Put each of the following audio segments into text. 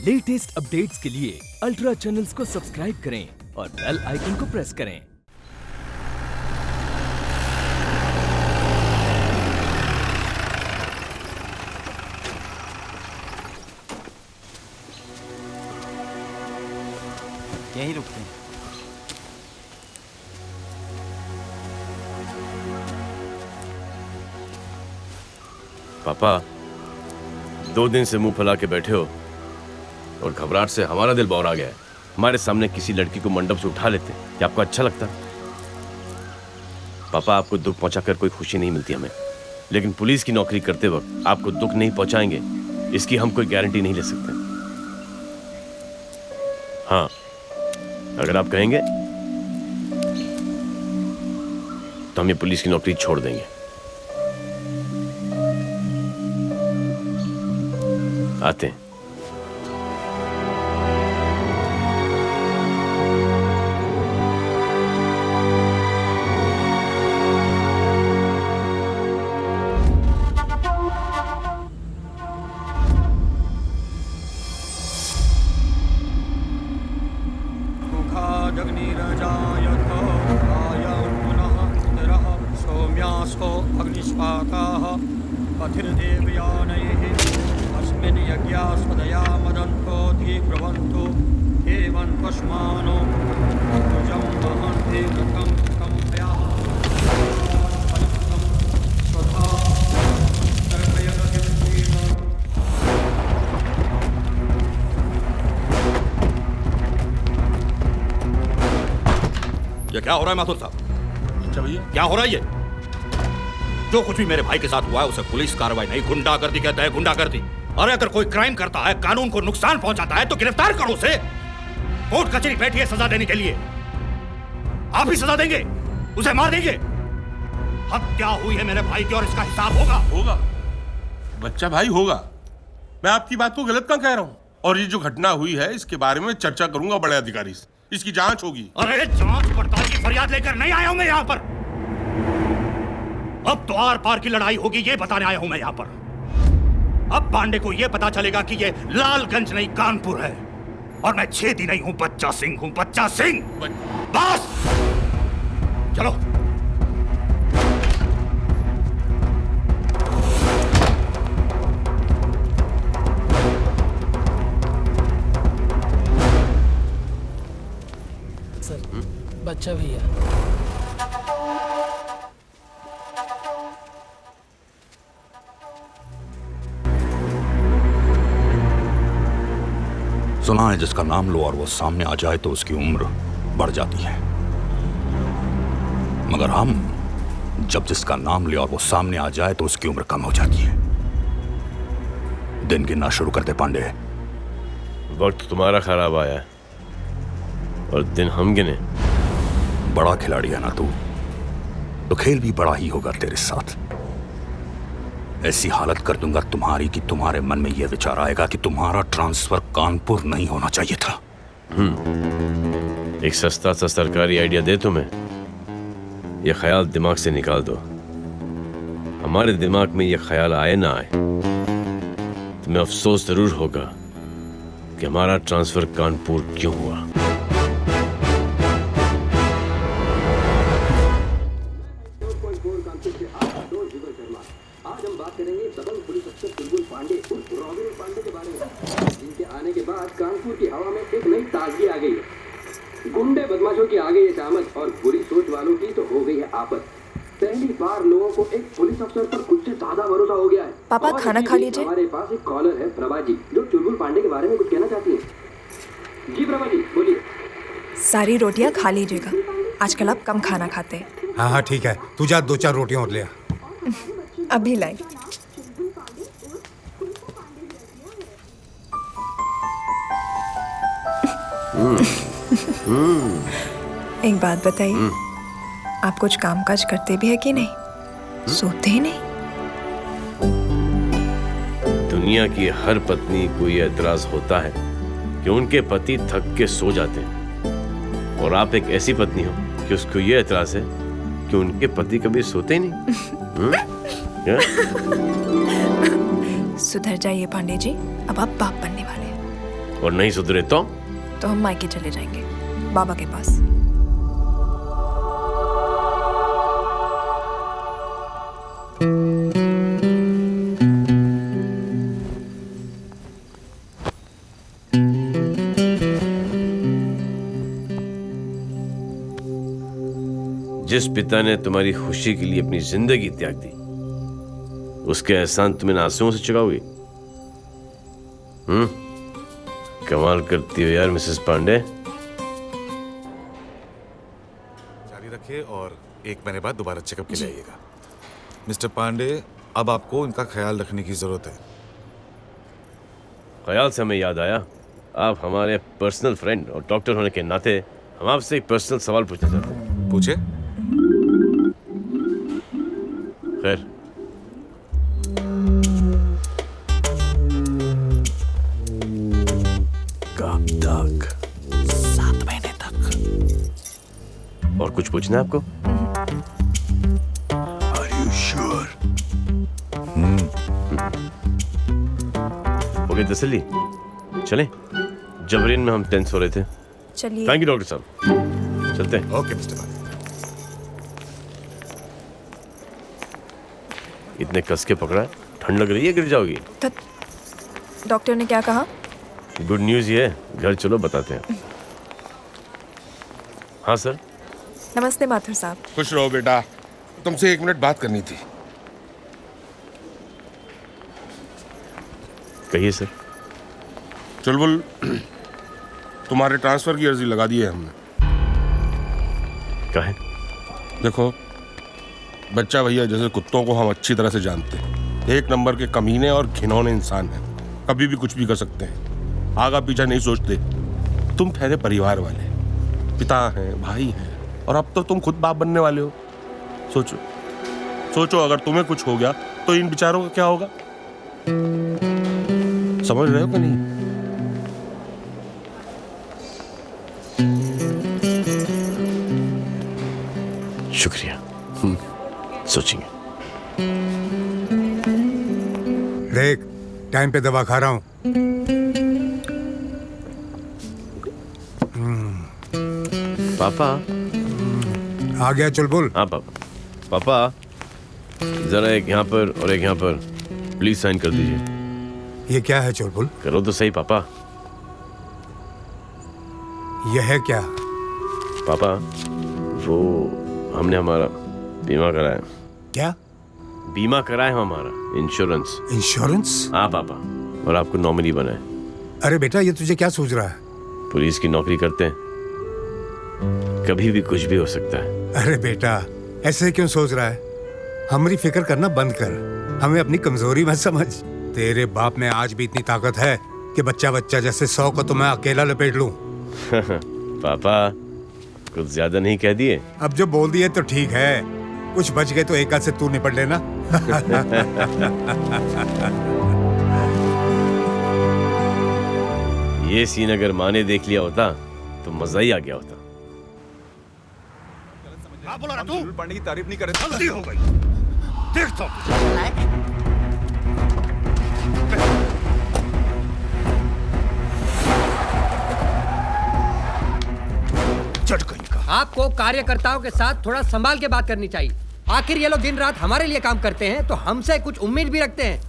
Latest updates के लिए ultra channels को सब्सक्राइब करें और बेल आइकन को प्रेस करें। यहीं रुकते हैं। पापा, 2 दिन से मुंह फैला के बैठे हो और घबराहट से हमारा दिल बौरा गया है। हमारे सामने किसी लड़की को मंडप से उठा लेते, क्या आपको अच्छा लगता? पापा, आपको दुख पहुंचाकर कोई खुशी नहीं मिलती हमें, लेकिन पुलिस की नौकरी करते वक्त आपको दुख नहीं पहुंचाएंगे इसकी हम कोई गारंटी नहीं ले सकते। हाँ, अगर आप कहेंगे तो हम ये पुलिस की नौकरी छोड़ देंगे। आते हैं। पथिर्देवयानैः अस्मिन् यज्ञास्पदया मदन्तो धीब्रवन्तु एवं पश्मानो भुजं वहन्ति व्रतं कंप्याः स्वधा तर्पयदधिष्ठेन। ये क्या हो रहा है माथुर साहब? अच्छा भैया, क्या हो रहा है ये? जो कुछ भी मेरे भाई के साथ हुआ है उसे पुलिस कार्रवाई नहीं, गुंडागर्दी कहता है, गुंडागर्दी। अरे अगर कोई क्राइम करता है, कानून को नुकसान पहुंचाता है तो गिरफ्तार करो उसे। कोर्ट कचहरी बैठी है सजा देने के लिए, आप ही सजा देंगे? उसे मार देंगे? हत्या हुई है मेरे भाई की और इसका हिसाब होगा। होगा बच्चा भाई, होगा। मैं आपकी बात को गलत कहाँ कह रहा हूँ? और ये जो घटना हुई है इसके बारे में चर्चा करूंगा बड़े अधिकारी से, इसकी जांच होगी। अरे जांच पड़ताल की फरियाद लेकर नहीं आया हूं मैं यहाँ पर। अब तो आर पार की लड़ाई होगी ये बताने आया हूं मैं यहाँ पर। अब पांडे को ये पता चलेगा कि ये लालगंज नहीं कानपुर है और मैं छेदी नहीं हूं, बच्चा सिंह हूं, बच्चा सिंह। बस चलो। सर, बच्चा भैया। सुना है जिसका नाम लो और वो सामने आ जाए तो उसकी उम्र बढ़ जाती है, मगर हम जब जिसका नाम ले और वो सामने आ जाए तो उसकी उम्र कम हो जाती है। दिन गिनना शुरू कर दे पांडे। वक्त तुम्हारा खराब आया है और दिन हम गिने। बड़ा खिलाड़ी है ना तू, तो खेल भी बड़ा ही होगा तेरे साथ। ऐसी हालत कर दूंगा तुम्हारी कि तुम्हारे मन में यह विचार आएगा कि तुम्हारा ट्रांसफर कानपुर नहीं होना चाहिए था। एक सस्ता सा सरकारी आइडिया दे तुम्हें, यह ख्याल दिमाग से निकाल दो। हमारे दिमाग में यह ख्याल आए ना आए, तुम्हें अफसोस जरूर होगा कि हमारा ट्रांसफर कानपुर क्यों हुआ। आज हम बात करेंगे दबंग पुलिस अफसर चुलबुल पांडे उर्फ रॉबिन पांडे के बारे में, जिनके आने के बाद कानपुर की हवा में एक नई ताजगी आ गई है। गुंडे बदमाशों की आ गई है शामत और बुरी सोच वालों की तो हो गई है आफत। पहली बार लोगों को एक पुलिस अफसर पर कुछ से ज्यादा भरोसा हो गया है। पापा, खाना खा लीजिए। हमारे पास एक कॉलर है प्रभा जी, जो चुलबुल पांडे के बारे में कुछ कहना चाहती है। जी प्रभा जी बोलिए। सारी रोटियां खा लीजिएगा, आजकल आप कम खाना खाते हैं। हाँ हाँ ठीक है, तू जा 2-4 रोटियां और ले आ। अभी लाई। एक बात बताइए, आप कुछ कामकाज करते भी है कि नहीं? सोते ही नहीं? दुनिया की हर पत्नी को यह एतराज होता है कि उनके पति थक के सो जाते हैं, और आप एक ऐसी पत्नी हो कि उसको यह एतराज है कि उनके पति कभी सोते नहीं। सुधर जाइए पांडे जी, अब आप बाप बनने वाले हैं। और नहीं सुधरे तो हम मायके चले जाएंगे, बाबा के पास। जिस पिता ने तुम्हारी खुशी के लिए अपनी जिंदगी त्याग दी, उसके एहसान तुम्हें आंसुओं से चुकाओगी? कमाल करती हो यार मिसेस पांडे। जारी रखिए और 1 महीने बाद दोबारा चेकअप के लिए आइएगा। मिस्टर पांडे, अब आपको इनका ख्याल रखने की जरूरत है। ख्याल से हमें याद आया, आप हमारे पर्सनल फ्रेंड और डॉक्टर होने के नाते हम आपसे एक पर्सनल सवाल पूछना चाहते हैं। पूछे। खैर, कब तक? 7 महीने तक। और कुछ पूछना है आपको? Are you sure? ओके, तसल्ली। चलें? जबरीन में हम टेंस हो रहे थे। चलिए। थैंक यू डॉक्टर साहब, चलते हैं। Okay mister Pandey. इतने कस के पकड़ा है, ठंड लग रही है, गिर जाओगी। डॉक्टर ने क्या कहा? गुड न्यूज ये है, घर चलो बताते हैं। हाँ सर। नमस्ते माथुर साहब। खुश रहो बेटा, तुमसे 1 मिनट बात करनी थी। कहिए सर। चुलबुल, तुम्हारे ट्रांसफर की अर्जी लगा दी है हमने। काहे? देखो, बच्चा भैया जैसे कुत्तों को हम अच्छी तरह से जानते हैं। 1 नंबर के कमीने और घिनौने इंसान हैं, कभी भी कुछ भी कर सकते हैं, आगा पीछा नहीं सोचते। तुम ठहरे परिवार वाले, पिता हैं, भाई हैं, और अब तो तुम खुद बाप बनने वाले हो। सोचो सोचो, अगर तुम्हें कुछ हो गया तो इन बेचारों का क्या होगा? समझ रहे हो कि नहीं? शुक्रिया, सोचेंगे। देख, टाइम पे दवा खा रहा हूँ। पापा आ गया चुलबुल? हाँ पापा। पापा, जरा एक यहाँ पर और एक यहाँ पर प्लीज साइन कर दीजिए। ये क्या है चुलबुल? करो तो सही पापा। यह है क्या? पापा, वो हमने हमारा बीमा कराया। क्या? बीमा कराया है हमारा, इंश्योरेंस। इंश्योरेंस? हाँ पापा, और आपको नॉमिनी बनाए। अरे बेटा, ये तुझे क्या सूझ रहा है? पुलिस की नौकरी करते हैं, कभी भी कुछ भी हो सकता है। अरे बेटा, ऐसे क्यों सोच रहा है? हमारी फिक्र करना बंद कर, हमें अपनी कमजोरी मत समझ। तेरे बाप में आज भी इतनी ताकत है कि बच्चा बच्चा जैसे 100 को तो मैं अकेला लपेट लूं। पापा, कुछ ज्यादा नहीं कह दिए? अब जो बोल दिए तो ठीक है, कुछ बच गए तो एक हाथ से तू निपट लेना। ये सीन अगर माँ ने देख लिया होता तो मजा ही आ गया होता। क्या बोला रहा तू? पांडे की तारीफ नहीं कर रहे। गलती हो गई, देखता हूं। चढ़ गई का। आपको कार्यकर्ताओं के साथ थोड़ा संभाल के बात करनी चाहिए। आखिर ये लोग दिन रात हमारे लिए काम करते हैं तो हमसे कुछ उम्मीद भी रखते हैं।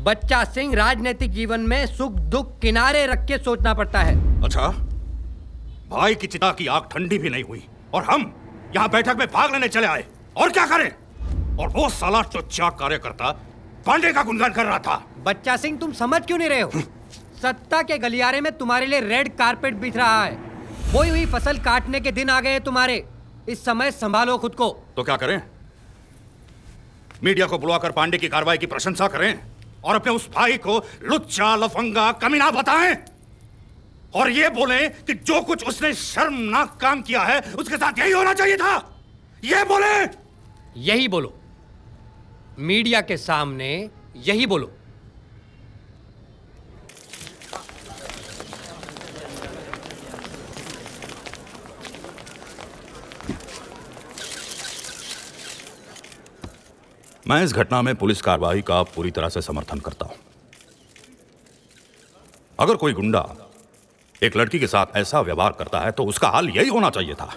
बच्चा सिंह राजनीतिक जीवन में सुख दुख किनारे रख के सोचना पड़ता है। अच्छा, भाई की चिता की आग ठंडी भी नहीं हुई और हम यहाँ बैठक में भाग लेने चले आए। और क्या करें? और वो साला टुच्चा कार्यकर्ता पांडे का गुणगान कर रहा था। बच्चा सिंह, तुम समझ क्यों नहीं रहे हो? सत्ता के गलियारे में तुम्हारे लिए रेड कारपेट बिछ रहा है। बोई हुई फसल काटने के दिन आ गए तुम्हारे। इस समय संभालो खुद को। तो क्या करें? मीडिया को बुलाकर पांडे की कार्रवाई की प्रशंसा करें और अपने उस भाई को लुच्चा लफंगा कमीना बताएं और ये बोलें कि जो कुछ उसने शर्मनाक काम किया है उसके साथ यही होना चाहिए था? ये बोले? यही बोलो, मीडिया के सामने यही बोलो। मैं इस घटना में पुलिस कार्रवाई का पूरी तरह से समर्थन करता हूं। अगर कोई गुंडा एक लड़की के साथ ऐसा व्यवहार करता है तो उसका हाल यही होना चाहिए था।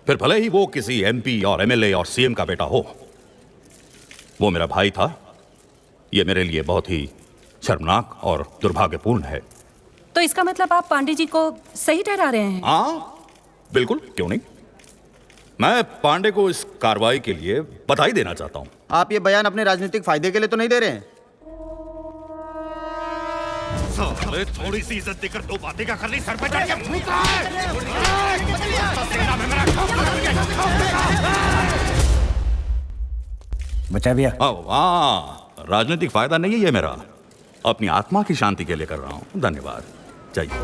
फिर भले ही वो किसी एमपी और एमएलए और सीएम का बेटा हो, वो मेरा भाई था। ये मेरे लिए बहुत ही शर्मनाक और दुर्भाग्यपूर्ण है। तो इसका मतलब आप पांडे जी को सही ठहरा रहे हैं? हाँ बिल्कुल, क्यों नहीं। मैं पांडे को इस कार्रवाई के लिए बधाई देना चाहता हूं। आप ये बयान अपने राजनीतिक फायदे के लिए तो नहीं दे रहे हैं? थोड़ी सी इज्जत देकर दो बातें क्या कर ली, सर पे चढ़ के फूंक रहा है। बचा भैया। वाह, राजनीतिक फायदा नहीं है ये मेरा, अपनी आत्मा की शांति के लिए कर रहा हूं। धन्यवाद। चाहिए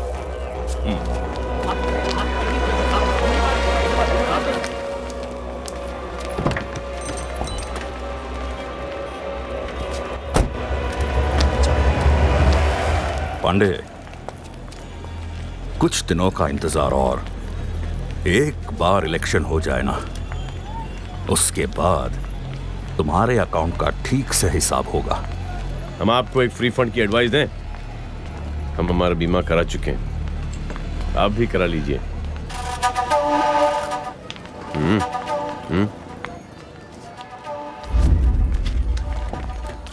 पांडे, कुछ दिनों का इंतजार और, एक बार इलेक्शन हो जाए ना, उसके बाद तुम्हारे अकाउंट का ठीक से हिसाब होगा। हम आपको एक फ्री फंड की एडवाइस दें? हम हमारा बीमा करा चुके हैं, आप भी करा लीजिए।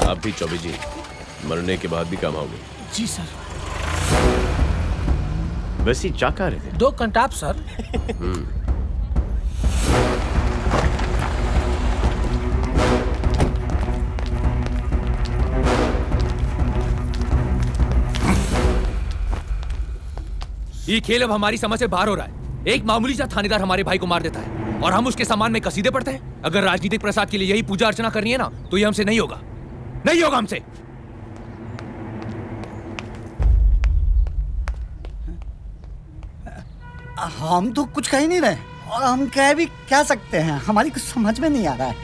आप भी चौबे जी, मरने के बाद भी काम आओगे। जी सर। वैसे ही चाह रहे थे? 2 कंटाप सर। ये खेल अब हमारी समझ से बाहर हो रहा है। एक मामूली सा थानेदार हमारे भाई को मार देता है और हम उसके सम्मान में कसीदे पढ़ते हैं। अगर राजनीतिक प्रसाद के लिए यही पूजा अर्चना करनी है ना, तो ये हमसे नहीं होगा, नहीं होगा हमसे। हम तो कुछ कह ही नहीं रहे और हम कह भी क्या सकते हैं, हमारी कुछ समझ में नहीं आ रहा है।